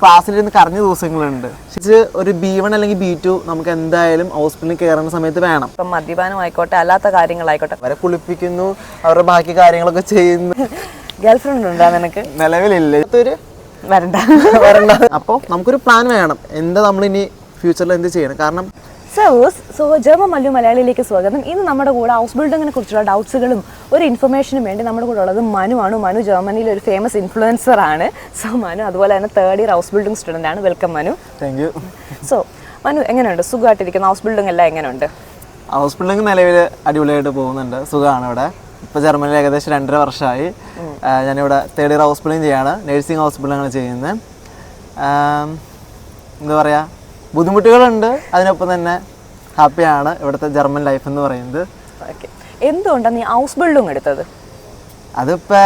ക്ലാസ്സിലിരുന്ന് കറഞ്ഞ ദിവസങ്ങളുണ്ട്. ഒരു B1 അല്ലെങ്കിൽ B2 നമുക്ക് എന്തായാലും ഹോസ്പിറ്റലിൽ കയറുന്ന സമയത്ത് വേണം. ഇപ്പം മദ്യപാനം ആയിക്കോട്ടെ, അല്ലാത്ത കാര്യങ്ങളായിക്കോട്ടെ, അവരെ കുളിപ്പിക്കുന്നു, അവരുടെ ബാക്കി കാര്യങ്ങളൊക്കെ ചെയ്യുന്നു. ഗേൾഫ്രണ്ട് ഉണ്ടോ നിനക്ക്? നിലവിലില്ല. വരണ്ട. അപ്പോൾ നമുക്കൊരു പ്ലാൻ വേണം, എന്താ നമ്മളിനി ഫ്യൂച്ചറിൽ എന്ത് ചെയ്യണം. കാരണം സോ ജർമ്മൻ മല്ലു മലയാളിയിലേക്ക് സ്വാഗതം. ഇന്ന് നമ്മുടെ കൂടെ ഹൗസ് ബിൽഡിങ്ങിനെ കുറിച്ചുള്ള ഡൗട്ട്സുകളും ഒരു ഇൻഫർമേഷനും വേണ്ടി നമ്മുടെ കൂടെ ഉള്ളത് മനുവാണ്. മനു ജർമ്മനിയിലെ ഒരു ഫേമസ് ഇൻഫ്ലുവൻസർ ആണ്. സോ മനു അതുപോലെ തന്നെ 3rd year house building student ആണ്. Welcome Manu. Thank you. So Manu എങ്ങനെയുണ്ട്? സുഖമായിട്ടിരിക്കുന്ന ഹൗസ് ബിൽഡിംഗ് എല്ലാം എങ്ങനെയുണ്ട്? ഹൗസ് ബിൽഡിംഗ് നിലവിൽ അടിപൊളിയായിട്ട് പോകുന്നുണ്ട്, സുഖമാണ്. ഇവിടെ ഇപ്പോൾ ജർമ്മനിയിൽ ഏകദേശം 2.5 വർഷമായി. ഞാനിവിടെ 3rd ഇയർ ഹൗസ് ബിൽഡിംഗ് ചെയ്യാണ്, നഴ്സിംഗ് ഹൗസ് ബിൽഡിംഗാണ് ചെയ്യുന്നത്. എന്താ പറയുക, ബുദ്ധിമുട്ടുകളുണ്ട്, അതിനൊപ്പം തന്നെ ഹാപ്പിയാണ് ഇവിടുത്തെ ജർമ്മൻ ലൈഫ് എന്ന് പറയുന്നത്. ഓക്കെ, എന്തുകൊണ്ടാണ് നീ ഹൗസ് ബിൽഡിംഗ് എടുത്തത്? അതിപ്പോൾ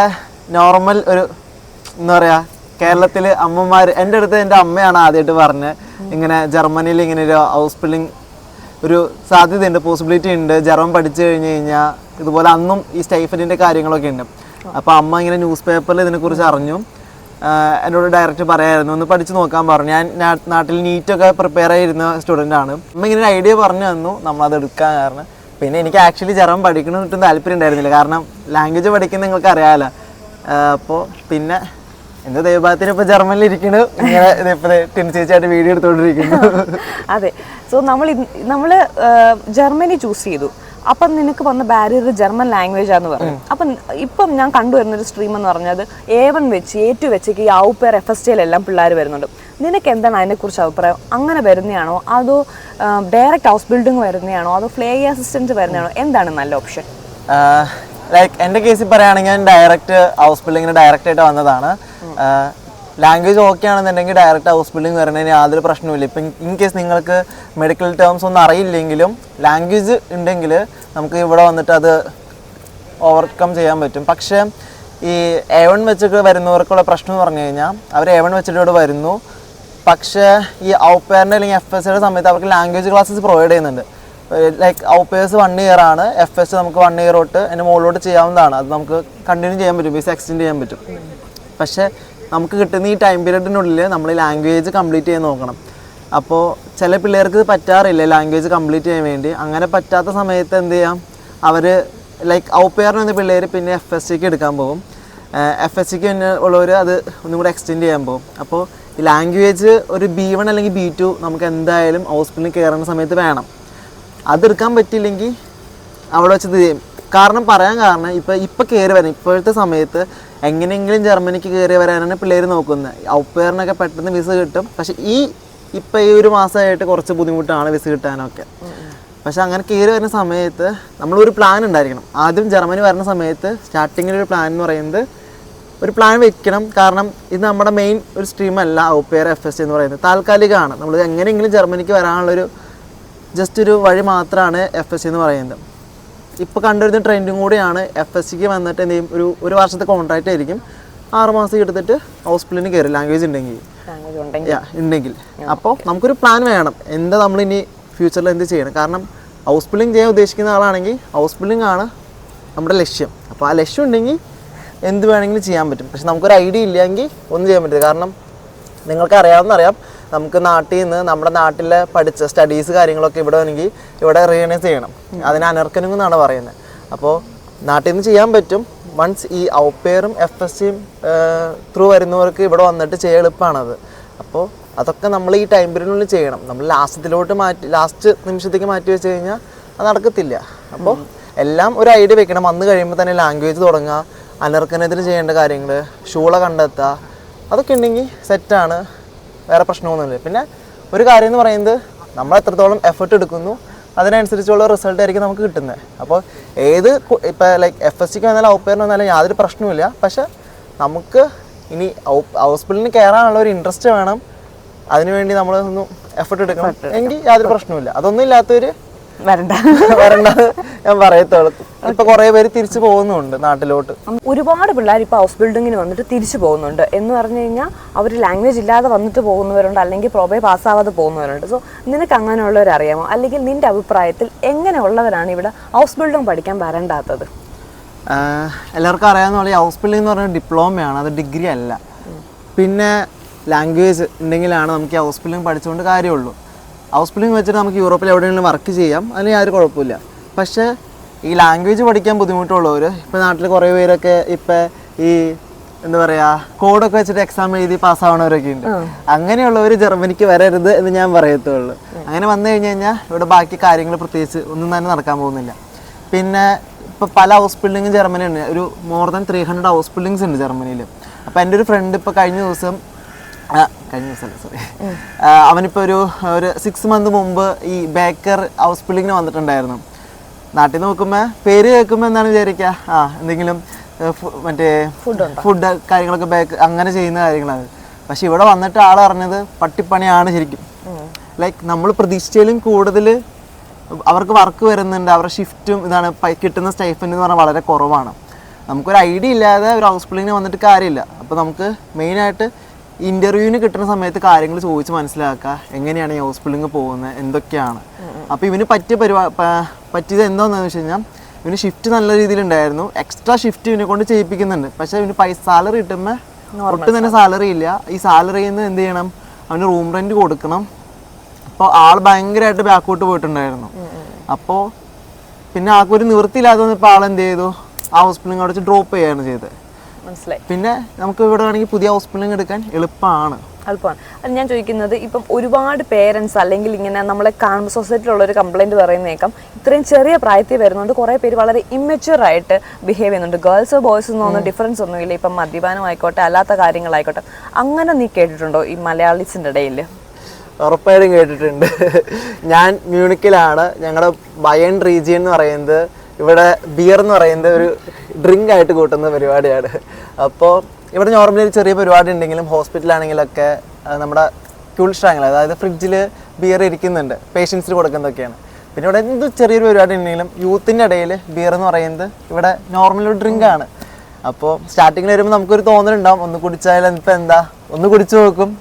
നോർമൽ ഒരു എന്താ പറയുക, കേരളത്തിൽ അമ്മമാർ എൻ്റെ അടുത്ത് എൻ്റെ അമ്മയാണ് ആദ്യമായിട്ട് പറഞ്ഞത്, ഇങ്ങനെ ജർമ്മനിയിൽ ഇങ്ങനെ ഒരു ഹൗസ് ബിൽഡിംഗ് ഒരു സാധ്യതയുണ്ട്, പോസിബിലിറ്റി ഉണ്ട്, ജർമ്മൻ പഠിച്ചു കഴിഞ്ഞ് കഴിഞ്ഞാൽ ഇതുപോലെ അന്നും ഈ സ്റ്റൈഫൻഡിൻ്റെ കാര്യങ്ങളൊക്കെ ഉണ്ട്. അപ്പോൾ അമ്മ ഇങ്ങനെ ന്യൂസ് പേപ്പറിൽ ഇതിനെക്കുറിച്ച് അറിഞ്ഞു, എന്നോട് ഡയറക്റ്റ് പറയായിരുന്നു ഒന്ന് പഠിച്ച് നോക്കാൻ പറഞ്ഞു. ഞാൻ നാട്ടിൽ നീറ്റൊക്കെ പ്രിപ്പയർ ആയിരുന്ന സ്റ്റുഡൻ്റാണ്. അമ്മ ഇങ്ങനെ ഒരു ഐഡിയ പറഞ്ഞു തന്നു, നമ്മളത് എടുക്കാൻ കാരണം. പിന്നെ എനിക്ക് ആക്ച്വലി ജർമ്മൻ പഠിക്കണമെന്നിട്ടും താല്പര്യം ഉണ്ടായിരുന്നില്ല, കാരണം ലാംഗ്വേജ് പഠിക്കുന്നത് നിങ്ങൾക്ക് അറിയാമല്ലോ. അപ്പോൾ പിന്നെ എൻ്റെ ദൈവഭാഗത്തിന് ഇപ്പോൾ ജർമ്മനിൽ ഇരിക്കുന്നു, ഇങ്ങനെ ഇപ്പോൾ ടിൻചേച്ചിയായിട്ട് വീഡിയോ എടുത്തുകൊണ്ടിരിക്കുന്നു. അതെ, സോ നമ്മൾ ജർമ്മനി ചൂസ് ചെയ്തു. അപ്പം നിനക്ക് വന്ന ബാരിയർ ജർമ്മൻ ലാംഗ്വേജ് ആണെന്ന് പറഞ്ഞു. അപ്പം ഇപ്പം ഞാൻ കണ്ടുവരുന്നൊരു സ്ട്രീം എന്ന് പറഞ്ഞത് A1 വെച്ച് A2 വെച്ചേക്ക് ഈ ഔപ്പർ FSTയിലെല്ലാം പിള്ളേർ വരുന്നുണ്ട്. നിനക്ക് എന്താണ് അതിനെക്കുറിച്ച് അഭിപ്രായം? അങ്ങനെ വരുന്നതാണോ, അതോ ഡയറക്റ്റ് ഹൗസ് ബിൽഡിംഗ് വരുന്നതാണോ, അതോ ഫ്ലൈ അസിസ്റ്റൻറ്റ് വരുന്നതാണോ? എന്താണ് നല്ല ഓപ്ഷൻ? ലൈക്ക് എൻ്റെ കേസിൽ പറയുകയാണെങ്കിൽ ഞാൻ ഡയറക്റ്റ് ഹൗസ് ബിൽഡിങ്ങിന് ഡയറക്റ്റായിട്ട് വന്നതാണ്. ലാംഗ്വേജ് ഓക്കെ ആണെന്നുണ്ടെങ്കിൽ ഡയറക്റ്റ് ഹൗസ് ബിൽഡിംഗ് വരുന്നതിന് യാതൊരു പ്രശ്നവുമില്ല. ഇപ്പം ഇൻ കേസ് നിങ്ങൾക്ക് മെഡിക്കൽ ടേംസ് ഒന്നും അറിയില്ലെങ്കിലും ലാംഗ്വേജ് ഉണ്ടെങ്കിൽ നമുക്ക് ഇവിടെ വന്നിട്ട് അത് ഓവർകം ചെയ്യാൻ പറ്റും. പക്ഷേ ഈ A1 വെച്ചിട്ട് വരുന്നവർക്കുള്ള പ്രശ്നം എന്ന് പറഞ്ഞു കഴിഞ്ഞാൽ അവർ A1 വെച്ചിട്ട് ഇവിടെ വരുന്നു, പക്ഷേ ഈ ഔപ്പേറിൻ്റെ അല്ലെങ്കിൽ FSയുടെ സമയത്ത് അവർക്ക് ലാംഗ്വേജ് ക്ലാസ്സസ് പ്രൊവൈഡ് ചെയ്യുന്നുണ്ട്. ലൈക്ക് ഔപ്പേഴ്സ് 1 ഇയർ ആണ്, FS നമുക്ക് 1 ഇയർ തൊട്ട് അതിൻ്റെ മുകളിലോട്ട് ചെയ്യാവുന്നതാണ്. അത് നമുക്ക് കണ്ടിന്യൂ ചെയ്യാൻ പറ്റും, വിസ എക്സ്റ്റെൻഡ് ചെയ്യാൻ പറ്റും. പക്ഷേ നമുക്ക് കിട്ടുന്ന ഈ ടൈം പീരീഡിനുള്ളിൽ നമ്മൾ ലാംഗ്വേജ് കംപ്ലീറ്റ് ചെയ്യാൻ നോക്കണം. അപ്പോൾ ചില പിള്ളേർക്ക് ഇത് പറ്റാറില്ല ലാംഗ്വേജ് കംപ്ലീറ്റ് ചെയ്യാൻ വേണ്ടി. അങ്ങനെ പറ്റാത്ത സമയത്ത് എന്ത് ചെയ്യാം, അവർ ലൈക്ക് ഔപ്പേറിന് വന്ന പിള്ളേർ പിന്നെ FSCക്ക് എടുക്കാൻ പോകും, FSCക്ക് തന്നെ ഉള്ളവർ അത് ഒന്നും കൂടെ എക്സ്റ്റെൻഡ് ചെയ്യാൻ പോകും. അപ്പോൾ ഈ ലാംഗ്വേജ് ഒരു B1 അല്ലെങ്കിൽ B2 നമുക്ക് എന്തായാലും ഹോസ്പിറ്റലിൽ കയറുന്ന സമയത്ത് വേണം. അതെടുക്കാൻ പറ്റില്ലെങ്കിൽ അവിടെ വെച്ചത് ചെയ്യും. കാരണം ഇപ്പോൾ കയറി വരാൻ ഇപ്പോഴത്തെ സമയത്ത് എങ്ങനെയെങ്കിലും ജർമ്മനിക്ക് കയറി വരാനാണ് പിള്ളേർ നോക്കുന്നത്. ഔപ്പേറിനൊക്കെ പെട്ടെന്ന് വിസ കിട്ടും, പക്ഷേ ഇപ്പോൾ ഈ ഒരു മാസമായിട്ട് കുറച്ച് ബുദ്ധിമുട്ടാണ് വിസ കിട്ടാനൊക്കെ. പക്ഷെ അങ്ങനെ കയറി വരുന്ന സമയത്ത് നമ്മളൊരു പ്ലാൻ ഉണ്ടായിരിക്കണം. ആദ്യം ജർമ്മനി വരുന്ന സമയത്ത് സ്റ്റാർട്ടിങ്ങിലൊരു പ്ലാൻ എന്ന് പറയുന്നത് ഒരു പ്ലാൻ വെക്കണം. കാരണം ഇത് നമ്മുടെ മെയിൻ ഒരു സ്ട്രീമല്ല ഔപ്പേർ FS എന്ന് പറയുന്നത്, താൽക്കാലികമാണ്. നമ്മൾ എങ്ങനെയെങ്കിലും ജർമ്മനിക്ക് വരാനുള്ളൊരു ജസ്റ്റ് ഒരു വഴി മാത്രമാണ് FS എന്ന് പറയുന്നത്. ഇപ്പോൾ കണ്ടുവരുന്ന ട്രെൻഡും കൂടിയാണ്. FSCക്ക് വന്നിട്ട് എന്ത് ചെയ്യും, ഒരു വർഷത്തെ കോൺട്രാക്റ്റ് ആയിരിക്കും, 6 മാസം എടുത്തിട്ട് ഹോസ്പിറ്റലിന് കയറും ലാംഗ്വേജ് ഉണ്ടെങ്കിൽ. അപ്പോൾ നമുക്കൊരു പ്ലാൻ വേണം, എന്താ നമ്മളിനി ഫ്യൂച്ചറിൽ എന്ത് ചെയ്യണം. കാരണം ഹൗസ് ബിൽഡിംഗ് ചെയ്യാൻ ഉദ്ദേശിക്കുന്ന ആളാണെങ്കിൽ ഹൗസ് ബിൽഡിംഗ് ആണ് നമ്മുടെ ലക്ഷ്യം. അപ്പോൾ ആ ലക്ഷ്യം ഉണ്ടെങ്കിൽ എന്ത് വേണമെങ്കിലും ചെയ്യാൻ പറ്റും. പക്ഷെ നമുക്കൊരു ഐഡിയ ഇല്ലെങ്കിൽ ഒന്നും ചെയ്യാൻ പറ്റില്ല. കാരണം നിങ്ങൾക്ക് അറിയാം, നമുക്ക് നാട്ടിൽ നിന്ന് നമ്മുടെ നാട്ടിലെ പഠിച്ച സ്റ്റഡീസ് കാര്യങ്ങളൊക്കെ ഇവിടെ വേണമെങ്കിൽ ഇവിടെ റീനൈസ് ചെയ്യണം, അതിന് അനർക്കനിങ് എന്നാണ് പറയുന്നത്. അപ്പോൾ നാട്ടിൽ നിന്ന് ചെയ്യാൻ പറ്റും. വൺസ് ഈ ഔപ്പേറും FSCയും ത്രൂ വരുന്നവർക്ക് ഇവിടെ വന്നിട്ട് ചെയ്യാൻ എളുപ്പമാണത്. അപ്പോൾ അതൊക്കെ നമ്മൾ ഈ ടൈം പീരീഡിനുള്ളിൽ ചെയ്യണം. നമ്മൾ ലാസ്റ്റ് നിമിഷത്തേക്ക് മാറ്റി വെച്ച് കഴിഞ്ഞാൽ അത് നടക്കത്തില്ല. അപ്പോൾ എല്ലാം ഒരു ഐഡിയ വെക്കണം. വന്ന് കഴിയുമ്പോൾ തന്നെ ലാംഗ്വേജ് തുടങ്ങുക, അനർക്കനത്തിന് ചെയ്യേണ്ട കാര്യങ്ങൾ, ഷൂള കണ്ടെത്തുക, അതൊക്കെ ഉണ്ടെങ്കിൽ സെറ്റാണ്, വേറെ പ്രശ്നമൊന്നുമില്ല. പിന്നെ ഒരു കാര്യം എന്ന് പറയുന്നത് നമ്മൾ എത്രത്തോളം എഫർട്ട് എടുക്കുന്നു അതിനനുസരിച്ചുള്ള റിസൾട്ട് ആയിരിക്കും നമുക്ക് കിട്ടുന്നത്. അപ്പോൾ ഇപ്പോൾ ലൈക്ക് FSCക്ക് വന്നാലും ഔപ്പേറിന് വന്നാലും യാതൊരു പ്രശ്നവുമില്ല. പക്ഷെ നമുക്ക് ഇനി ഹൗസ് ബിൽഡിങ്ങിന് കയറാനുള്ള ഒരു ഇൻട്രസ്റ്റ് വേണം, അതിനുവേണ്ടി നമ്മളൊന്നും എഫർട്ട് എടുക്കണം എങ്കിൽ യാതൊരു പ്രശ്നവുമില്ല. അതൊന്നും ഇല്ലാത്തവർ വരണ്ട ഞാൻ പറയത്തുള്ളൂ. ഇപ്പൊ കുറെ പേര് തിരിച്ചു പോകുന്നുണ്ട് നാട്ടിലോട്ട്. ഒരുപാട് പിള്ളേർ ഇപ്പൊ ഹൗസ് ബിൽഡിങ്ങിന് വന്നിട്ട് തിരിച്ചു പോകുന്നുണ്ട്. എന്ന് പറഞ്ഞു കഴിഞ്ഞാൽ അവർ ലാംഗ്വേജ് ഇല്ലാതെ വന്നിട്ട് പോകുന്നവരുണ്ട്, അല്ലെങ്കിൽ പ്രൊബേ പാസ്സാവാതെ പോകുന്നവരുണ്ട്. സോ നിനക്ക് അങ്ങനെയുള്ളവരറിയാമോ, അല്ലെങ്കിൽ നിന്റെ അഭിപ്രായത്തിൽ എങ്ങനെയുള്ളവരാണ് ഇവിടെ ഹൗസ് ബിൽഡിംഗ് പഠിക്കാൻ വരണ്ടാത്തത്? എല്ലാവർക്കും അറിയാവുന്ന പോലെ ഹൗസ് ബിൽഡിംഗ് എന്ന് പറഞ്ഞാൽ ഡിപ്ലോമയാണ്, അത് ഡിഗ്രി അല്ല. പിന്നെ ലാംഗ്വേജ് ഉണ്ടെങ്കിലാണ് നമുക്ക് ഈ ഹൗസ് ബിൽഡിംഗ് പഠിച്ചുകൊണ്ട് കാര്യമുള്ളൂ. ഹൗസ് ബിൽഡിംഗ് വെച്ചിട്ട് നമുക്ക് യൂറോപ്പിൽ എവിടെയെങ്കിലും വർക്ക് ചെയ്യാം, അതിന് യാതൊരു കുഴപ്പമില്ല. പക്ഷേ ഈ ലാംഗ്വേജ് പഠിക്കാൻ ബുദ്ധിമുട്ടുള്ളവർ, ഇപ്പോൾ നാട്ടിൽ കുറേ പേരൊക്കെ ഇപ്പം ഈ എന്താ പറയുക കോഡൊക്കെ വെച്ചിട്ട് എക്സാം എഴുതി പാസ്സാവണവരൊക്കെ ഉണ്ട്. അങ്ങനെയുള്ളവർ ജർമ്മനിക്ക് വരരുത് എന്ന് ഞാൻ പറയത്തുള്ളൂ. അങ്ങനെ വന്നു കഴിഞ്ഞാൽ ഇവിടെ ബാക്കി കാര്യങ്ങൾ പ്രത്യേകിച്ച് ഒന്നും തന്നെ നടക്കാൻ പോകുന്നില്ല. പിന്നെ ഇപ്പോൾ പല ഹൗസ് ബിൽഡിങ്ങും ജർമ്മനി ഉണ്ട്, ഒരു മോർ ദാൻ 300 ഹൗസ് ബിൽഡിങ്സ് ഉണ്ട് ജർമ്മനിയിൽ. അപ്പോൾ എൻ്റെ ഒരു ഫ്രണ്ട് ഇപ്പോൾ കഴിഞ്ഞ ദിവസമല്ല സോറി, അവനിപ്പോൾ ഒരു 6 മന്ത് മുമ്പ് ഈ ബേക്കർ ഹൗസ് ബിൽഡിങ്ങിന് വന്നിട്ടുണ്ടായിരുന്നു. നാട്ടിൽ നോക്കുമ്പോൾ പേര് കേൾക്കുമ്പോൾ എന്താണ് വിചാരിക്കുക, എന്തെങ്കിലും മറ്റേ ഫുഡ് കാര്യങ്ങളൊക്കെ ബേക്ക് അങ്ങനെ ചെയ്യുന്ന കാര്യങ്ങളാണ്. പക്ഷെ ഇവിടെ വന്നിട്ട് ആൾ പറഞ്ഞത് പട്ടിപ്പണിയാണ് ശരിക്കും. ലൈക്ക് നമ്മൾ പ്രതീക്ഷിച്ചാലും കൂടുതൽ അവർക്ക് വർക്ക് വരുന്നുണ്ട്, അവരുടെ ഷിഫ്റ്റും ഇതാണ്, കിട്ടുന്ന സ്റ്റൈഫൻഡ് എന്ന് പറഞ്ഞാൽ വളരെ കുറവാണ്. നമുക്കൊരു ഐഡിയ ഇല്ലാതെ ഒരു ഹൗസ് ബിൽഡിങ്ങിന് വന്നിട്ട് കാര്യമില്ല. അപ്പോൾ നമുക്ക് മെയിനായിട്ട് ഇൻ്റർവ്യൂവിന് കിട്ടുന്ന സമയത്ത് കാര്യങ്ങൾ ചോദിച്ച് മനസ്സിലാക്കുക, എങ്ങനെയാണ് ഈ ഹൗസ് ബിൽഡിങ് പോകുന്നത്, എന്തൊക്കെയാണ്. അപ്പോൾ ഇവന് പറ്റിയത് എന്താണെന്ന് വെച്ച് കഴിഞ്ഞാൽ ഇവന് ഷിഫ്റ്റ് നല്ല രീതിയിലുണ്ടായിരുന്നു, എക്സ്ട്രാ ഷിഫ്റ്റ് ഇവനെ കൊണ്ട് ചെയ്യിപ്പിക്കുന്നുണ്ട്. പക്ഷേ ഇവന് സാലറി കിട്ടുമ്പോൾ ഒട്ടും തന്നെ സാലറി ഇല്ല. ഈ സാലറിയിൽ നിന്ന് എന്ത് ചെയ്യണം, അവന് റൂം റെൻറ്റ് കൊടുക്കണം. അപ്പോൾ ആൾ ഭയങ്കരമായിട്ട് ബാക്കോട്ട് പോയിട്ടുണ്ടായിരുന്നു. അപ്പോൾ പിന്നെ ആൾക്കൊരു നിവൃത്തിയില്ലാതെ വന്നപ്പോൾ ആൾ എന്ത് ചെയ്തു, ആ ഹൗസ് ബിൽഡിങ് അവിടെ വെച്ച് ഡ്രോപ്പ് ചെയ്യുകയാണ് ചെയ്തത്. മനസ്സിലായി. പിന്നെ നമുക്ക് ഇവിടെ വേണമെങ്കിൽ പുതിയ ഹൗസ് ബിൽഡിങ് എടുക്കാൻ എളുപ്പമാണ്. അത് ഞാൻ ചോദിക്കുന്നത്, ഇപ്പം ഒരുപാട് പേരൻസ് അല്ലെങ്കിൽ ഇങ്ങനെ നമ്മളെ കാണുമ്പോൾ സൊസൈറ്റിയിലുള്ള ഒരു കംപ്ലൈൻറ്റ് പറയുന്നേക്കാം, ഇത്രയും ചെറിയ പ്രായത്തിൽ വരുന്നുണ്ട് കുറേ പേര് വളരെ ഇമ്മച്യൂർ ആയിട്ട് ബിഹേവ് ചെയ്യുന്നുണ്ട്. ഗേൾസോ ബോയ്സോ ഒന്നും ഡിഫറൻസ് ഒന്നുമില്ല, ഇപ്പം മദ്യപാനം ആയിക്കോട്ടെ അല്ലാത്ത കാര്യങ്ങളായിക്കോട്ടെ. അങ്ങനെ നീ കേട്ടിട്ടുണ്ടോ ഈ മലയാളീസിൻ്റെ ഇടയിൽ? ഉറപ്പായിട്ടും കേട്ടിട്ടുണ്ട്. ഞാൻ മ്യൂണിക്കിലാണ്, ഞങ്ങളുടെ ബയൺ റീജിയൻ എന്ന് പറയുന്നത് ഇവിടെ ബിയർ എന്ന് പറയുന്നത് ഒരു ഡ്രിങ്ക് ആയിട്ട് കൂട്ടുന്ന പരിപാടിയാണ്. അപ്പോൾ ഇവിടെ നോർമലി ഒരു ചെറിയ പരിപാടി ഉണ്ടെങ്കിലും ഹോസ്പിറ്റലാണെങ്കിലൊക്കെ നമ്മുടെ കൂൾ സ്ട്രാങ്ങിൽ, അതായത് ഫ്രിഡ്ജിൽ ബിയർ ഇരിക്കുന്നുണ്ട്, പേഷ്യൻസിന് കൊടുക്കുന്നതൊക്കെയാണ്. പിന്നെ ഇവിടെ എന്ത് ചെറിയൊരു പരിപാടി ഉണ്ടെങ്കിലും യൂത്തിൻ്റെ ഇടയിൽ ബിയർ എന്ന് പറയുന്നത് ഇവിടെ നോർമൽ ഒരു ഡ്രിങ്കാണ്. അപ്പോൾ സ്റ്റാർട്ടിങ്ങിൽ വരുമ്പോൾ നമുക്കൊരു തോന്നലുണ്ടാവും, ഒന്ന് കുടിച്ചാൽ ഇപ്പം എന്താ, ഒന്ന് കുടിച്ചു നോക്കും,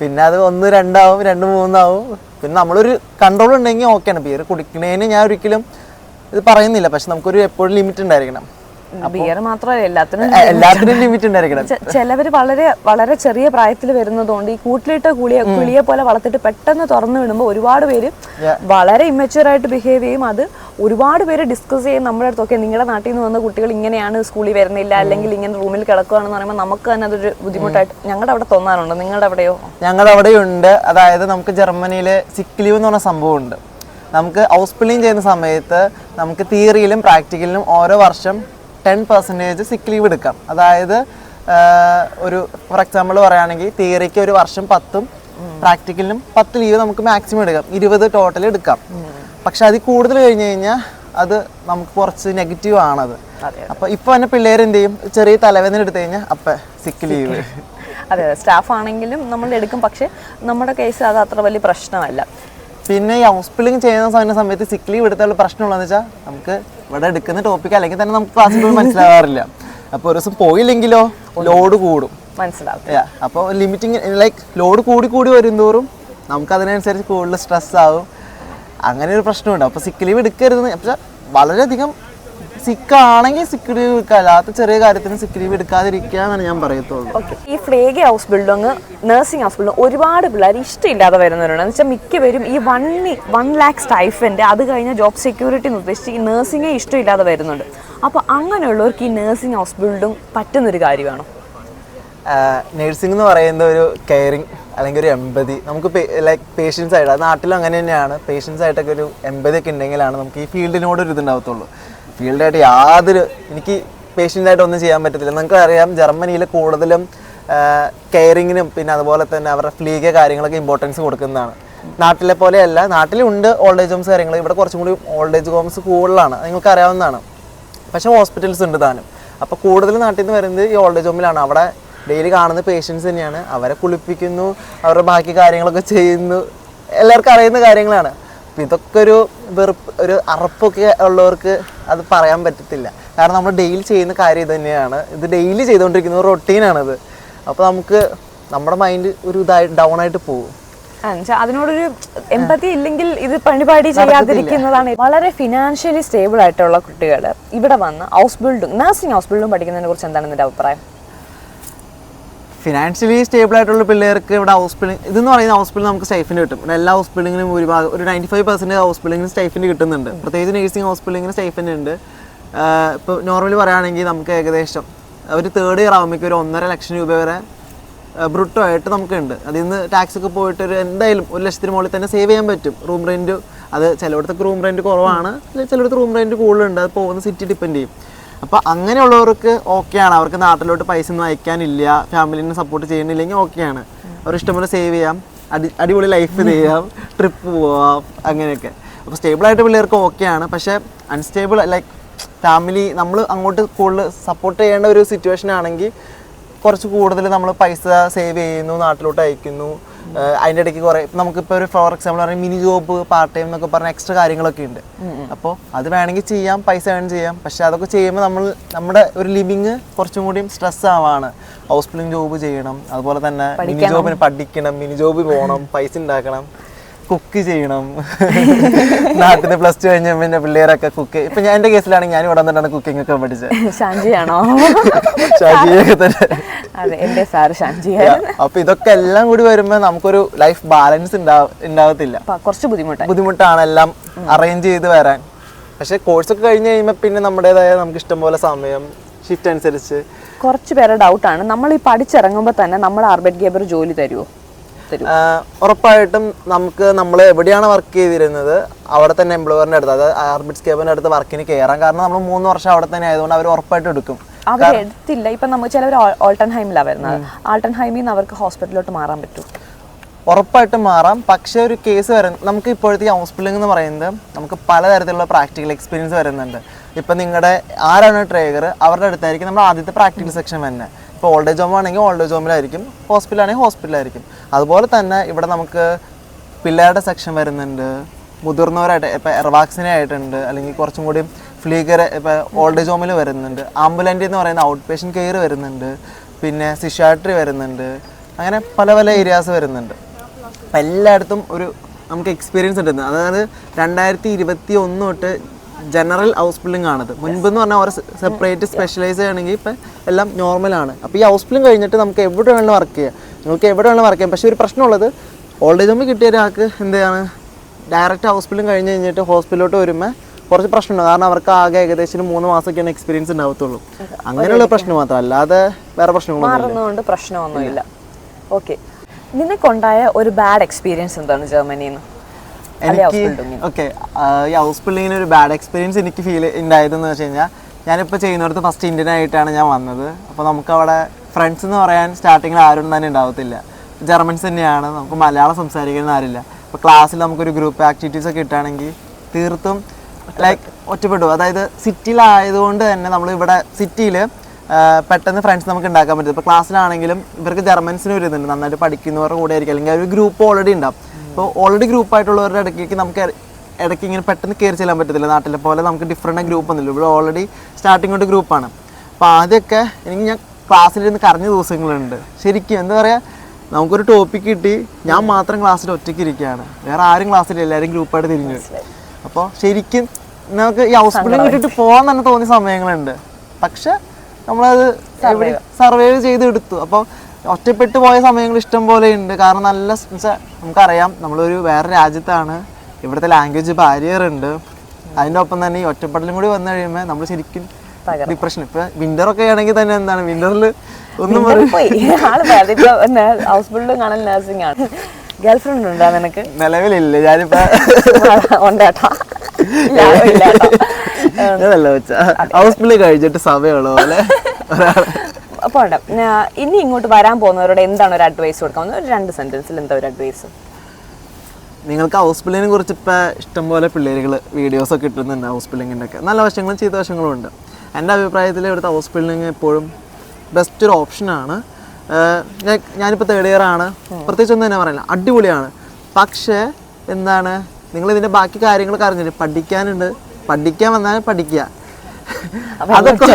പിന്നെ അത് 1, 2 ആവും, 2, 3 ആവും. പിന്നെ നമ്മളൊരു കൺട്രോൾ ഉണ്ടെങ്കിൽ ഓക്കെയാണ്. ബിയർ കുടിക്കുന്നതിന് ഞാൻ ഒരിക്കലും ഇത് പറയുന്നില്ല, പക്ഷെ നമുക്കൊരു എപ്പോഴും ലിമിറ്റ് ഉണ്ടായിരിക്കണം. ബിയർ മാത്രമല്ല എല്ലാത്തിനും ലിമിറ്റ് ഉണ്ടായിരിക്കണം. ചിലവർ വളരെ വളരെ ചെറിയ പ്രായത്തിൽ വരുന്നതുകൊണ്ട് ഈ കൂട്ടിലിട്ട് കിളിയെ പോലെ വളർത്തിട്ട് പെട്ടെന്ന് തുറന്നു വിടുമ്പോൾ ഒരുപാട് പേര് വളരെ ഇമ്മച്യൂർ ആയിട്ട് ബിഹേവ് ചെയ്യും. അത് ഒരുപാട് പേര് ഡിസ്കസ് ചെയ്യും നമ്മുടെ അടുത്തൊക്കെ, നിങ്ങളുടെ നാട്ടിൽ നിന്ന് വന്ന കുട്ടികൾ ഇങ്ങനെയാണ്, സ്കൂളിൽ വരുന്നില്ല അല്ലെങ്കിൽ ഇങ്ങനെ റൂമിൽ കിടക്കുകയാണെന്ന് പറയുമ്പോൾ നമുക്ക് തന്നെ അതൊരു ബുദ്ധിമുട്ടായിട്ട് ഞങ്ങളുടെ അവിടെ തോന്നാറുണ്ട്. നിങ്ങളുടെ അവിടെയോ? ഞങ്ങളുടെ അവിടെയുണ്ട്. അതായത് നമുക്ക് ജർമ്മനിയിൽ സിക്ക് ലീവ് എന്ന് പറഞ്ഞ സംഭവമുണ്ട്. നമുക്ക് ഹൗസ് ബിൽഡിംഗ് ചെയ്യുന്ന സമയത്ത് നമുക്ക് തിയറിയിലും പ്രാക്ടിക്കലിലും ഓരോ വർഷം 10% സിക്ക് ലീവ് എടുക്കാം. അതായത് ഒരു ഫോർ എക്സാമ്പിൾ പറയുകയാണെങ്കിൽ തിയറിക്ക് ഒരു വർഷം 10ഉം പ്രാക്ടിക്കലിനും 10 ലീവ് നമുക്ക് മാക്സിമം എടുക്കാം, 20 ടോട്ടൽ എടുക്കാം. പക്ഷെ അതിൽ കൂടുതൽ കഴിഞ്ഞ് കഴിഞ്ഞാൽ അത് നമുക്ക് കുറച്ച് നെഗറ്റീവ് ആണത്. അപ്പോൾ ഇപ്പോൾ തന്നെ പിള്ളേർ എന്ത് ചെയ്യും, ചെറിയ തലവേദന എടുത്തു കഴിഞ്ഞാൽ അപ്പം സിക്ക് ലീവ്. അതെ, സ്റ്റാഫ് ആണെങ്കിലും നമ്മൾ എടുക്കും. പക്ഷെ നമ്മുടെ കേസ് അത് അത്ര വലിയ പ്രശ്നമല്ല. പിന്നെ ഈ ഹൗസ് ബിൽഡിംഗ് ചെയ്യുന്ന സമയത്ത് സിക്ക് ലീവ് എടുത്തുള്ള പ്രശ്നമുള്ളതെന്ന് വെച്ചാൽ നമുക്ക് ഇവിടെ എടുക്കുന്ന ടോപ്പിക് അല്ലെങ്കിൽ തന്നെ നമുക്ക് ക്ലാസ്സിൽ പോയി മനസ്സിലാവാറില്ല. അപ്പോൾ ഒരു ദിവസം പോയില്ലെങ്കിലോ ലോഡ് കൂടും, മനസ്സിലാവും. അപ്പോൾ ലിമിറ്റിങ് ലൈക്ക് ലോഡ് കൂടി വരുന്തോറും നമുക്ക് അതിനനുസരിച്ച് കൂടുതൽ സ്ട്രെസ് ആവും. അങ്ങനെ ഒരു പ്രശ്നമുണ്ട്. അപ്പോൾ സിക്ക് ലീവ് എടുക്കരുതെന്ന്, പക്ഷേ വളരെയധികം സിക്കാണെങ്കിൽ സിക്ക് ലീവ് എടുക്കുക, അല്ലാത്ത ചെറിയ കാര്യത്തിന് സിക്ക് ലീവ് എടുക്കാതിരിക്കുക എന്നാണ് ഞാൻ പറയത്തുള്ളൂ. ഈ ഫ്ലേഗി house building, nursing house building ഒരുപാട് പിള്ളേർ ഇഷ്ടമില്ലാതെ വരുന്നവരുണ്ട്. എന്ന് വെച്ചാൽ മിക്കവരും ഈ 1 lakh സ്റ്റൈഫൻഡ് അത് കഴിഞ്ഞ ജോബ് സെക്യൂരിറ്റി എന്ന് ഉദ്ദേശിച്ച് ഈ നഴ്സിംഗേ ഇഷ്ടമില്ലാതെ വരുന്നുണ്ട്. അപ്പോൾ അങ്ങനെയുള്ളവർക്ക് ഈ നഴ്സിംഗ് ഹൗസ് ബിൽഡിംഗ് പറ്റുന്നൊരു കാര്യമാണോ? നഴ്സിംഗ് എന്ന് പറയുന്നത് ഒരു കെയറിങ് അല്ലെങ്കിൽ ഒരു എമ്പതി, നമുക്ക് ലൈക്ക് പേഷ്യൻസ് ആയിട്ട്, അത് നാട്ടിലും അങ്ങനെ തന്നെയാണ്. പേഷ്യൻസ് ആയിട്ടൊക്കെ ഒരു എമ്പതി ഒക്കെ ഉണ്ടെങ്കിലാണ് നമുക്ക് ഈ ഫീൽഡിനോട് ഒരു ഇതുണ്ടാവത്തുള്ളൂ. ഫീൽഡായിട്ട് യാതൊരു എനിക്ക് പേഷ്യൻ്റായിട്ട് ഒന്നും ചെയ്യാൻ പറ്റത്തില്ല. നിങ്ങൾക്ക് അറിയാം ജർമ്മനിയിൽ കൂടുതലും കെയറിങ്ങിനും പിന്നെ അതുപോലെ തന്നെ അവരുടെ ഫ്ലീഗ് കാര്യങ്ങളൊക്കെ ഇമ്പോർട്ടൻസ് കൊടുക്കുന്നതാണ്. നാട്ടിലെ പോലെയല്ല, നാട്ടിലുണ്ട് ഓൾഡ് ഏജ് ഹോംസ് കാര്യങ്ങൾ, ഇവിടെ കുറച്ചും കൂടി ഓൾഡ് ഏജ് ഹോംസ് കൂടുതലാണ്, നിങ്ങൾക്ക് അറിയാവുന്നതാണ്. പക്ഷേ ഹോസ്പിറ്റൽസ് ഉണ്ട് താനും. അപ്പോൾ കൂടുതൽ നാട്ടിൽ നിന്ന് വരുന്നത് ഈ ഓൾഡ് ഏജ് ഹോമിലാണ്. അവിടെ ഡെയിലി കാണുന്ന പേഷ്യൻസ് തന്നെയാണ്, അവരെ കുളിപ്പിക്കുന്നു, അവരുടെ ബാക്കി കാര്യങ്ങളൊക്കെ ചെയ്യുന്നു, എല്ലാവർക്കും അറിയുന്ന കാര്യങ്ങളാണ്. അപ്പോൾ ഇതൊക്കെ ഒരു ഒരു അറപ്പൊക്കെ ഉള്ളവർക്ക് അത് പറയാൻ പറ്റത്തില്ല. കാരണം നമ്മൾ ഡെയിലി ചെയ്യുന്ന കാര്യം ഇത് തന്നെയാണ്, ഇത് ഡെയിലി ചെയ്തുകൊണ്ടിരിക്കുന്ന ഒരു റൊട്ടീനാണിത്. അപ്പോൾ നമുക്ക് നമ്മുടെ മൈൻഡ് ഒരു ഡൗൺ ആയിട്ട് പോകും. അതിനോടൊരു എമ്പതി ഇല്ലെങ്കിൽ ഇത് പണിപാടി ചെയ്യാതിരിക്കുന്നതാണ്. വളരെ ഫിനാൻഷ്യലി സ്റ്റേബിൾ ആയിട്ടുള്ള കുട്ടികൾ ഇവിടെ വന്ന് house building, nursing house building പഠിക്കുന്നതിനെ കുറിച്ച് എന്താണ് നിന്റെ അഭിപ്രായം? ഫിനാൻഷ്യലി സ്റ്റേബിൾ ആയിട്ടുള്ള പിള്ളേർക്ക് ഇവിടെ ഹൗസ് ബിൽഡിംഗ് ഇതെന്ന് പറയുന്ന ഹൗസ് ബിൽഡിംഗ് നമുക്ക് സ്റ്റൈഫിന് കിട്ടും. ഇവിടെ എല്ലാ ഹൗസ് ബിൽഡിങ്ങിനും ഒരു 95% ഹൗസ് ബിൽഡിങ്ങിന് സ്റ്റൈഫിന് കിട്ടുന്നുണ്ട്. പ്രത്യേകിച്ച് നേഴ്സിംഗ് ഹൗസ് ബിൽഡിങ്ങിന് സ്റ്റൈഫിന് ഉണ്ട്. ഇപ്പോൾ നോർമലി പറയുകയാണെങ്കിൽ നമുക്ക് ഏകദേശം ഒരു തേർഡ് ഇയർ ആകുമ്പോഴേക്കും ഒരു 1.5 ലക്ഷം രൂപ വരെ ബ്രുട്ടോ ആയിട്ട് നമുക്കുണ്ട്. അതിൽ നിന്ന് ടാക്സ് ഒക്കെ പോയിട്ട് ഒരു എന്തായാലും 1 ലക്ഷത്തിന് മുകളിൽ തന്നെ സേവ് ചെയ്യാൻ പറ്റും. റൂം റെൻറ്റ് അത് ചിലയിടത്തൊക്കെ റൂം റെൻറ്റ് കുറവാണ്, ചിലയിടത്ത് റൂം റെൻറ്റ് കൂടുതലുണ്ട്. അത് പോകുന്ന സിറ്റി ഡിപ്പെൻഡ് ചെയ്യും. അപ്പോൾ അങ്ങനെയുള്ളവർക്ക് ഓക്കെയാണ്. അവർക്ക് നാട്ടിലോട്ട് പൈസ ഒന്നും അയക്കാനില്ല, ഫാമിലിനെ സപ്പോർട്ട് ചെയ്യുന്നില്ലെങ്കിൽ ഓക്കെയാണ്. അവർ ഇഷ്ടംപോലെ സേവ് ചെയ്യാം, അടിപൊളി ലൈഫ് ചെയ്യാം, ട്രിപ്പ് പോവാം, അങ്ങനെയൊക്കെ. അപ്പോൾ സ്റ്റേബിളായിട്ട് പിള്ളേർക്ക് ഓക്കെയാണ്. പക്ഷേ അൺസ്റ്റേബിൾ ലൈക്ക് ഫാമിലി നമ്മൾ അങ്ങോട്ട് കൂടുതൽ സപ്പോർട്ട് ചെയ്യേണ്ട ഒരു സിറ്റുവേഷൻ ആണെങ്കിൽ കുറച്ച് കൂടുതൽ നമ്മൾ പൈസ സേവ് ചെയ്യുന്നു, നാട്ടിലോട്ട് അയക്കുന്നു. അതിൻ്റെ ഇടയ്ക്ക് കുറേ നമുക്കിപ്പോൾ ഒരു ഫോർ എക്സാമ്പിൾ പറഞ്ഞാൽ മിനി ജോബ്, പാർട്ട് ടൈം എന്നൊക്കെ പറഞ്ഞ എക്സ്ട്രാ കാര്യങ്ങളൊക്കെ ഉണ്ട്. അപ്പോൾ അത് വേണമെങ്കിൽ ചെയ്യാം, പൈസ ഏൺ ചെയ്യാം. പക്ഷെ അതൊക്കെ ചെയ്യുമ്പോൾ നമ്മുടെ ഒരു ലിവിങ് കുറച്ചും കൂടി സ്ട്രെസ് ആവാണ്. ഹൗസ് ബിൽഡിംഗ് ജോബ് ചെയ്യണം, അതുപോലെ തന്നെ മിനി ജോബിന് പഠിക്കണം, മിനി ജോബ് പോകണം, പൈസ ഉണ്ടാക്കണം, കുക്ക് ചെയ്യണം. നാട്ടിൽ നിന്ന് +2 കഴിഞ്ഞ പിന്നെ പിള്ളേരൊക്കെ കുക്ക്. ഇപ്പൊ ഞാൻ എൻ്റെ കേസിലാണെങ്കിൽ ഞാൻ ഇവിടെ വന്നിട്ടാണ് കുക്കിംഗ് ഒക്കെ പഠിച്ചത്. ഷാൻജിയാണോ? ഷാൻജിയൊക്കെ തന്നെ. അപ്പൊ ഇതൊക്കെ എല്ലാം കൂടി വരുമ്പോ നമുക്കൊരു ലൈഫ് ബാലൻസ് ഉണ്ടാവത്തില്ല. കുറച്ച് ബുദ്ധിമുട്ടാണ് എല്ലാം അറേഞ്ച് ചെയ്ത് വരാൻ. പക്ഷെ കോഴ്സൊക്കെ കഴിഞ്ഞ് കഴിയുമ്പോൾ പിന്നെ നമ്മുടേതായ നമുക്ക് ഇഷ്ടംപോലെ സമയം ഷിഫ്റ്റ് അനുസരിച്ച്. കുറച്ച് പേരുടെ ഡൗട്ടാണ്, നമ്മൾ ഈ പഠിച്ചിറങ്ങുമ്പോൾ തന്നെ നമ്മുടെ അർബറ്റ് ഗേബർ ജോലി തരുമോ? ഉറപ്പായിട്ടും നമ്മൾ എവിടെയാണ് വർക്ക് ചെയ്തിരുന്നത് അവിടെ തന്നെ എംപ്ലോയറിന്റെ അടുത്ത്, അതായത് ആർബിറ്റ് സ്കേബിന്റെ അടുത്ത് വർക്കിന് കയറാം. കാരണം നമ്മൾ 3 വർഷം അവിടെ തന്നെ ആയതുകൊണ്ട് അവർ ഉറപ്പായിട്ട് എടുക്കും. അവർ എടുത്തില്ല. ഇപ്പൊ നമ്മൾ ചിലവർ ആൾട്ടൻഹൈമിലാണ് വരുന്നത്. ആൾട്ടൻഹൈമിൽ നിന്ന് അവർക്ക് ഹോസ്പിറ്റലിലോട്ട് മാറാൻ പറ്റും? ഉറപ്പായിട്ടും മാറാം. പക്ഷേ ഒരു കേസ് നമുക്ക് ഇപ്പോഴത്തെ ഹൗസ് ബിൽഡിംഗ് എന്ന് പറയുന്നത് നമുക്ക് പലതരത്തിലുള്ള പ്രാക്ടിക്കൽ എക്സ്പീരിയൻസ് വരുന്നുണ്ട്. ഇപ്പം നിങ്ങളുടെ ആരാണ് ട്രേഗർ അവരുടെ അടുത്തായിരിക്കും നമ്മൾ ആദ്യത്തെ പ്രാക്ടിക്കൽ സെക്ഷൻ തന്നെ. ഇപ്പോൾ ഓൾഡ് ഹോം ആണെങ്കിൽ ഓൾഡ് ഹോമിലായിരിക്കും, ഹോസ്പിറ്റലാണെങ്കിൽ ഹോസ്പിറ്റലായിരിക്കും. അതുപോലെ തന്നെ ഇവിടെ നമുക്ക് പിള്ളേരുടെ സെക്ഷൻ വരുന്നുണ്ട്, മുതിർന്നവരായിട്ട് ഇപ്പോൾ എർവാക്സിനെ ആയിട്ടുണ്ട്, അല്ലെങ്കിൽ കുറച്ചും കൂടി ഫ്ലീഗർ ഇപ്പോൾ ഓൾഡ് ഹോമിൽ വരുന്നുണ്ട്, ആംബുലൻ്റ് എന്ന് പറയുന്ന ഔട്ട് പേഷ്യൻ്റ് കെയർ വരുന്നുണ്ട്, പിന്നെ സിഷ്യാട്രി വരുന്നുണ്ട്, അങ്ങനെ പല പല ഏരിയാസ് വരുന്നുണ്ട്. അപ്പം എല്ലായിടത്തും നമുക്ക് എക്സ്പീരിയൻസ് ഉണ്ട്. അതായത് 2021 തൊട്ട് ജനറൽ ഹൗസ് ബിൽഡിംഗ് ആണത്. മുൻപെന്ന് പറഞ്ഞാൽ ഓരോ സെപ്പറേറ്റ് സ്പെഷ്യലൈസ് ചെയ്യണമെങ്കിൽ ഇപ്പം എല്ലാം നോർമലാണ്. അപ്പോൾ ഈ ഹൗസ് ബിൽഡിംഗ് കഴിഞ്ഞിട്ട് നമുക്ക് എവിടെ വേണമെങ്കിലും വർക്ക് ചെയ്യാം, നിങ്ങൾക്ക് എവിടെ വേണമെങ്കിലും വർക്ക് ചെയ്യാം. പക്ഷേ ഒരു പ്രശ്നമുള്ളത് ഓൾഡ് ഏജ് ഹോമിൽ കിട്ടിയ ഒരാൾക്ക് എന്താണ് ഡയറക്റ്റ് ഹൗസ് ബിൽഡിംഗ് കഴിഞ്ഞ് കഴിഞ്ഞിട്ട് ഹോസ്പിറ്റലിലോട്ട് വരുമ്പോൾ കുറച്ച് പ്രശ്നമുണ്ട്. കാരണം അവർക്ക് ആകെ ഏകദേശം 3 മാസമൊക്കെയാണ് എക്സ്പീരിയൻസ് ഉണ്ടാവത്തുള്ളൂ. അങ്ങനെയുള്ള പ്രശ്നം മാത്രം, അല്ലാതെ വേറെ പ്രശ്നമൊന്നുമില്ല. ഓക്കെ, നിനക്കുണ്ടായ ഒരു ബാഡ് എക്സ്പീരിയൻസ് എന്താണ് ജർമ്മനിയിൽ നിന്ന്? എനിക്ക് ഈ ഹൗസ് ബിൽഡിങ്ങിന് ഒരു ബാഡ് എക്സ്പീരിയൻസ് എനിക്ക് ഫീൽ ഉണ്ടായതെന്ന് വെച്ച് കഴിഞ്ഞാൽ, ഞാനിപ്പോൾ ചെയ്യുന്നിടത്ത് ഫസ്റ്റ് ഇന്ത്യൻ ആയിട്ടാണ് ഞാൻ വന്നത്. അപ്പോൾ നമുക്ക് അവിടെ ഫ്രണ്ട്സ് എന്ന് പറയാൻ സ്റ്റാർട്ടിങ്ങിൽ ആരും തന്നെ ഉണ്ടാവത്തില്ല, ജർമ്മൻസ് തന്നെയാണ്. നമുക്ക് മലയാളം സംസാരിക്കുന്ന ആരില്ല. ഇപ്പോൾ ക്ലാസ്സിൽ നമുക്കൊരു ഗ്രൂപ്പ് ആക്ടിവിറ്റീസ് ഒക്കെ ഇട്ടാണെങ്കിൽ തീർത്തും ലൈക്ക് ഒറ്റപ്പെട്ടു. അതായത് സിറ്റിയിലായതുകൊണ്ട് തന്നെ നമ്മൾ ഇവിടെ സിറ്റിയിൽ പെട്ടെന്ന് ഫ്രണ്ട്സ് നമുക്ക് ഉണ്ടാക്കാൻ പറ്റും. ഇപ്പോൾ ക്ലാസ്സിലാണെങ്കിലും ഇവർക്ക് ജർമ്മൻസിന് ഒരു ഇതുണ്ട്, നന്നായിട്ട് പഠിക്കുന്നവരുടെ കൂടെ ആയിരിക്കും, അല്ലെങ്കിൽ ഒരു ഗ്രൂപ്പ് ഓൾറെഡി ഉണ്ടാവും. അപ്പോൾ ഓൾറെഡി ഗ്രൂപ്പായിട്ടുള്ളവരുടെ ഇടയ്ക്ക് നമുക്ക് ഇടയ്ക്ക് ഇങ്ങനെ പെട്ടെന്ന് കയറി ചെല്ലാൻ പറ്റത്തില്ല. നാട്ടിലെ പോലെ നമുക്ക് ഡിഫറെൻ്റ് ഗ്രൂപ്പ് ഒന്നുമില്ല, ഇവിടെ ഓൾറെഡി സ്റ്റാർട്ടിങ് തൊട്ട് ഗ്രൂപ്പാണ്. അപ്പോൾ ആദ്യമൊക്കെ ഞാൻ ക്ലാസ്സിലിരുന്ന് കറഞ്ഞ ദിവസങ്ങളുണ്ട്. ശരിക്കും എന്താ പറയുക, നമുക്കൊരു ടോപ്പിക്ക് കിട്ടി, ഞാൻ മാത്രം ക്ലാസ്സിൽ ഒറ്റയ്ക്ക് ഇരിക്കുകയാണ്, വേറെ ആരും ക്ലാസ്സിൽ എല്ലാവരും ഗ്രൂപ്പായിട്ട് തിരിഞ്ഞു. അപ്പോൾ ശരിക്കും നമുക്ക് ഈ ഹൗസ് ബിൽഡിംഗ് വിട്ടിട്ട് പോകാൻ തന്നെ തോന്നിയ സമയങ്ങളുണ്ട്. പക്ഷെ നമ്മളത് സർവൈവ് ചെയ്ത് എടുത്തു. അപ്പോൾ ഒറ്റപ്പെട്ടു പോയ സമയങ്ങൾ ഇഷ്ടം പോലെ ഉണ്ട്. കാരണം നല്ല നമുക്കറിയാം നമ്മളൊരു വേറെ രാജ്യത്താണ്, ഇവിടുത്തെ ലാംഗ്വേജ് ബാരിയർ ഉണ്ട്. അതിൻ്റെ ഒപ്പം തന്നെ ഈ ഒറ്റപ്പെടലും കൂടി വന്നു കഴിയുമ്പോൾ നമ്മൾ ശരിക്കും ഡിപ്രഷൻ. ഇപ്പൊ വിന്റർ ഒക്കെ ആണെങ്കിൽ തന്നെ എന്താണ് വിന്ററിൽ ഒന്നും ഹൗസ് ബിൽഡിംഗ് ആണ്, നഴ്സിംഗ് ആണ്. ഗേൾഫ്രണ്ട് ഉണ്ടോ നിനക്ക്? നിലവിലില്ല. ഞാനിപ്പോ ഹൗസ് ബിൽഡിംഗ് കഴിച്ചിട്ട് സമയമുള്ള പോലെ പോട്ടെ. ഇനി ഇങ്ങോട്ട് വരാൻ പോകുന്നവരോട് എന്താണ് ഒരു അഡ്വൈസ് കൊടുക്കാവുന്നത്? ഒരു 2 സെന്റൻസിൽ എന്താ ഒരു അഡ്വൈസ്? നിങ്ങൾക്ക് ഹൗസ് ബിൽഡിങ്ങിനെ കുറിച്ച് ഇപ്പോൾ ഇഷ്ടംപോലെ പിള്ളേരുകൾ വീഡിയോസൊക്കെ ഇട്ടുന്നുണ്ട്. ഹൗസ് ബിൽഡിങ്ങിൻ്റെ ഒക്കെ നല്ല വശങ്ങളും ചീത്ത വശങ്ങളും ഉണ്ട്. എൻ്റെ അഭിപ്രായത്തിൽ ഇവിടുത്തെ ഹൗസ് ബിൽഡിങ് എപ്പോഴും ബെസ്റ്റ് ഒരു ഓപ്ഷനാണ്. ഞാനിപ്പോൾ 3rd ഇയർ ആണ്, പ്രത്യേകിച്ച് ഒന്നും തന്നെ പറയില്ല, അടിപൊളിയാണ്. പക്ഷേ എന്താണ്, നിങ്ങളിതിൻ്റെ ബാക്കി കാര്യങ്ങളൊക്കെ അറിഞ്ഞിട്ട് പഠിക്കാനുണ്ട്. പഠിക്കാൻ വന്നാൽ പഠിക്കുക, അതൊക്കെ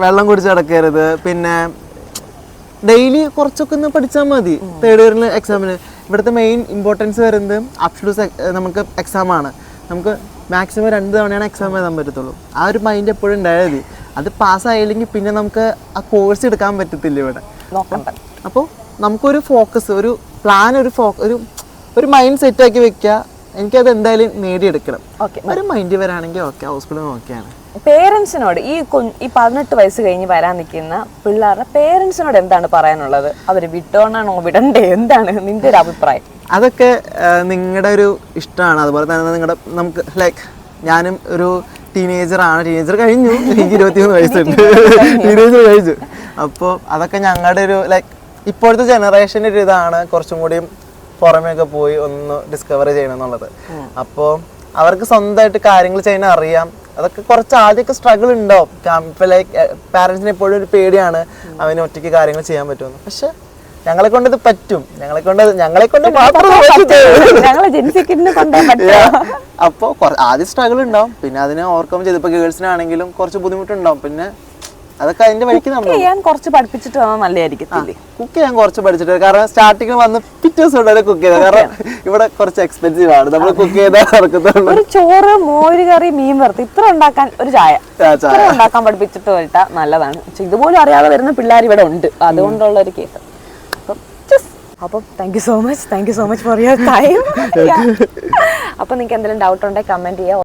വെള്ളം കുടിച്ച് കിടക്കരുത്. പിന്നെ ഡെയിലി കുറച്ചൊക്കെ ഒന്ന് പഠിച്ചാൽ മതി. 3rd ഇയറിൽ എക്സാമിന് ഇവിടുത്തെ മെയിൻ ഇമ്പോർട്ടൻസ് വരുന്നത് അപ്ഷൂസ് നമുക്ക് എക്സാമാണ്. നമുക്ക് മാക്സിമം 2 തവണയാണ് എക്സാം എഴുതാൻ പറ്റത്തുള്ളൂ. ആ ഒരു മൈൻഡ് എപ്പോഴും ഉണ്ടായാൽ മതി. അത് പാസ്സായില്ലെങ്കിൽ പിന്നെ നമുക്ക് ആ കോഴ്സ് എടുക്കാൻ പറ്റത്തില്ല ഇവിടെ. അപ്പോൾ നമുക്കൊരു ഫോക്കസ്, ഒരു പ്ലാൻ, ഒരു മൈൻഡ് സെറ്റ് ആക്കി വെക്കുക. എനിക്കത് എന്തായാലും നേടിയെടുക്കണം. ഒരു മൈൻഡ് വരാണെങ്കിൽ ഓക്കെ, ഹോസ്പിറ്റലിൽ ഓക്കെയാണ്. പേരൻസിനോട് ഈ 18 വയസ്സ് കഴിഞ്ഞ് വരാൻ നിൽക്കുന്ന പിള്ളേരുടെ പേരൻസിനോട് എന്താണ് പറയാനുള്ളത്? അവർ വിട്ടോണാണോ വിടണ്ടേ? എന്താണ് നിന്റെ ഒരു അഭിപ്രായം? അതൊക്കെ നിങ്ങളുടെ ഒരു ഇഷ്ടമാണ്. അതുപോലെ തന്നെ നമുക്ക് ലൈക്ക് ഞാനും ഒരു ടീനേജർ കഴിഞ്ഞു. എനിക്ക് 23 വയസ്സുണ്ട്, ടീനേജർ കഴിഞ്ഞു. അപ്പോൾ അതൊക്കെ ഞങ്ങളുടെ ഒരു ലൈക്ക് ഇപ്പോഴത്തെ ജനറേഷൻ്റെ ഒരു ഇതാണ്, കുറച്ചും കൂടിയും പുറമേയൊക്കെ പോയി ഒന്ന് ഡിസ്കവർ ചെയ്യണം എന്നുള്ളത്. അപ്പോൾ അവർക്ക് സ്വന്തമായിട്ട് കാര്യങ്ങൾ ചെയ്യാൻ അറിയാം. അതൊക്കെ കുറച്ച് ആദ്യമൊക്കെ സ്ട്രഗിൾ ഉണ്ടാവും. ഇപ്പം ലൈക്ക് പാരൻസിന് എപ്പോഴും ഒരു പേടിയാണ് അവന് ഒറ്റയ്ക്ക് കാര്യങ്ങൾ ചെയ്യാൻ പറ്റുമെന്ന്. പക്ഷെ ഞങ്ങളെ കൊണ്ട് ഇത് പറ്റും. ഞങ്ങളെ കൊണ്ട് അപ്പോൾ ആദ്യം സ്ട്രഗിൾ ഉണ്ടാവും, പിന്നെ അതിനെ ഓവർകം ചെയ്ത് ഇപ്പൊ ഗേൾസിനാണെങ്കിലും കുറച്ച് ബുദ്ധിമുട്ടുണ്ടാവും. പിന്നെ അതൊക്കെ അതിന്റെ വഴിക്ക് നമ്മൾ കുറച്ച് പഠിപ്പിച്ചിട്ട് നല്ലതായിരിക്കും. കുക്ക് ചെയ്യാൻ കുറച്ച് പഠിച്ചിട്ട്, കാരണം സ്റ്റാർട്ടിങ് വന്ന് പിറ്റേ ദിവസം വരെ കുക്ക് ചെയ്ത, കാരണം ഇവിടെ കുറച്ച് എക്സ്പെൻസീവ് ആണ്. നമ്മൾ കുക്ക് ചെയ്താൽ നടക്കത്തുള്ളൂ. ഒരു ചോറ്, മോര് കറി, മീൻ വറുത്ത് ഇത്ര ഉണ്ടാക്കാൻ, ഒരു ചായ ഉണ്ടാക്കാൻ പഠിപ്പിച്ചിട്ട് പോയിട്ടാ നല്ലതാണ്. ഇതുപോലും അറിയാതെ വരുന്ന പിള്ളേർ ഇവിടെ ഉണ്ട്. അതുകൊണ്ടുള്ള ഒരു കേസ്. അപ്പം thank you so much for your time. അപ്പം നിങ്ങൾക്ക് എന്തെങ്കിലും ഡൗട്ട് ഉണ്ടെങ്കിൽ കമന്റ് ചെയ്യാം.